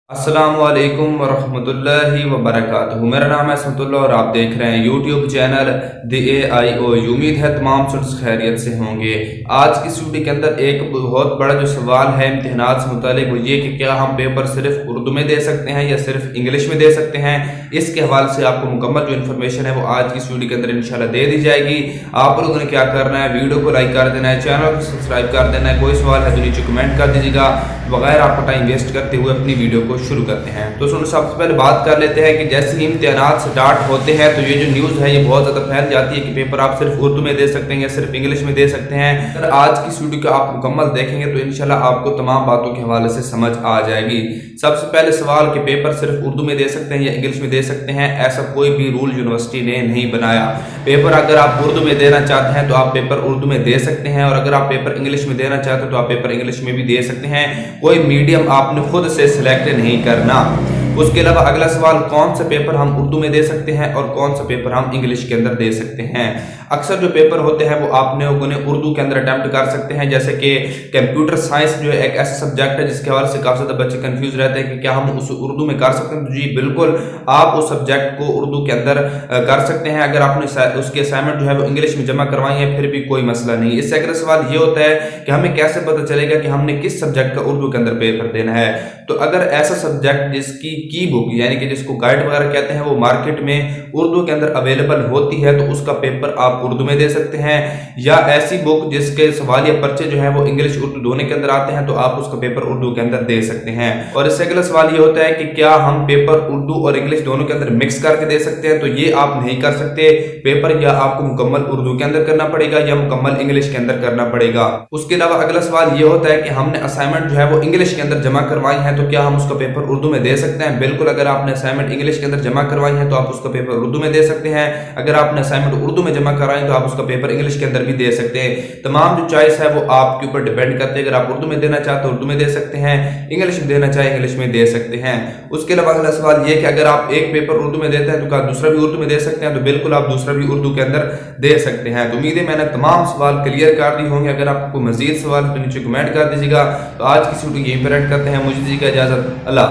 अस्सलाम वालेकुम वरहमतुल्लाहि वबरकातुहू। मेरा नाम है असमतुल्लाह और आप देख रहे हैं यूट्यूब चैनल DAIO। उम्मीद है तमाम स्टूडेंट्स खैरियत से होंगे। आज की वीडियो के अंदर एक बहुत बड़ा जो सवाल है इम्तिहानात से मुतालिक वो ये कि क्या हम पेपर सिर्फ उर्दू में दे सकते हैं या सिर्फ इंग्लिश में दे सकते हैं। इसके हवाले से आपको मुकम्मल जो इन्फॉर्मेशन है वो आज की वीडियो के अंदर इंशाल्लाह दे दी जाएगी। आप लोगों ने क्या करना है, वीडियो को लाइक कर देना है, चैनल को सब्सक्राइब कर देना है। कोई सवाल है तो नीचे कमेंट कर दीजिएगा। बगैर आपका टाइम वेस्ट करते हुए अपनी वीडियो को शुरू करते हैं। तो सुनो, सबसे पहले बात कर लेते हैं कि जैसे ही इम्तिहानात स्टार्ट होते हैं तो ये जो न्यूज़ है ये बहुत ज़्यादा फैल जाती है कि पेपर आप सिर्फ उर्दू में दे सकते हैं या सिर्फ इंग्लिश में दे सकते हैं। अगर आज की वीडियो को आप मुकम्मल देखेंगे तो इंशाल्लाह आपको तमाम बातों के हवाले से समझ आ जाएगी। सबसे पहले सवाल कि पेपर सिर्फ उर्दू में दे सकते हैं या इंग्लिश में दे सकते हैं, ऐसा कोई भी रूल यूनिवर्सिटी ने नहीं बनाया। पेपर अगर आप उर्दू में देना चाहते हैं तो आप पेपर उर्दू में दे सकते हैं, और अगर आप पेपर इंग्लिश में देना चाहते हैं तो आप पेपर इंग्लिश में भी दे सकते हैं। कोई मीडियम आपने खुद से सिलेक्ट नहीं करना। उसके अलावा अगला सवाल, कौन सा पेपर हम उर्दू में दे सकते हैं और कौन सा पेपर हम इंग्लिश के अंदर दे सकते हैं। अक्सर जो पेपर होते हैं वो आपने उन्हें उर्दू के अंदर अटेम्प्ट कर सकते हैं, जैसे कि कंप्यूटर साइंस जो एक ऐसा सब्जेक्ट है जिसके हवाले से काफ़ी ज़्यादा बच्चे कंफ्यूज रहते हैं कि क्या हम उसे उर्दू में कर सकते हैं। तो जी बिल्कुल, आप उस सब्जेक्ट को उर्दू के अंदर कर सकते हैं। अगर आपने उसकी असाइनमेंट जो है वो इंग्लिश में जमा करवाई है फिर भी कोई मसला नहीं। इससे अगला सवाल ये होता है कि हमें कैसे पता चलेगा कि हमने किस सब्जेक्ट का उर्दू के अंदर पेपर देना है। तो अगर ऐसा सब्जेक्ट जिसकी की बुक यानी कि जिसको गाइड वगैरह कहते हैं वो मार्केट में उर्दू के अंदर अवेलेबल होती है तो उसका पेपर आप उर्दू में दे सकते हैं, या ऐसी बुक जिसके सवाल या पर्चे जो है वो इंग्लिश उर्दू दोनों के अंदर आते हैं तो आप उसका पेपर उर्दू के अंदर दे सकते हैं। और इससे अगला सवाल ये होता है कि क्या हम पेपर उर्दू और इंग्लिश दोनों के अंदर मिक्स करके दे सकते हैं। तो ये आप नहीं कर सकते। पेपर या आपको मुकम्मल उर्दू के अंदर करना पड़ेगा या मुकम्मल इंग्लिश के अंदर करना पड़ेगा। उसके अलावा अगला सवाल ये होता है कि हमने असाइनमेंट जो है वो इंग्लिश के अंदर जमा करवाई है तो क्या हम उसका पेपर उर्दू में दे सकते हैं। बिल्कुल, अगर आपने असाइनमेंट इंग्लिश के अंदर जमा करवाई है तो आप उसका पेपर उर्दू में दे सकते हैं। अगर आपने असाइनमेंट उर्दू में जमा करवाई तो आप उसका पेपर इंग्लिश के अंदर भी दे सकते हैं। तमाम जो चॉइस है वो आपके ऊपर डिपेंड करते हैं। अगर आप उर्दू में देना चाहते हैं उर्दू में दे सकते हैं, इंग्लिश में देना चाहे इंग्लिश में दे सकते हैं। उसके अलावा अगला सवाल ये कि अगर आप एक पेपर उर्दू में देते हैं तो क्या दूसरा भी उर्दू में दे सकते हैं। तो बिल्कुल, आप दूसरा भी उर्दू के अंदर दे सकते हैं। तो उम्मीद है मैंने तमाम सवाल क्लियर कर दिए होंगे। अगर आपको मजीद सवाल तो नीचे कमेंट कर दीजिएगा। तो आज की वीडियो यहीं पर एंड करते हैं। मुझे दीजिएगा इजाजत। अल्लाह।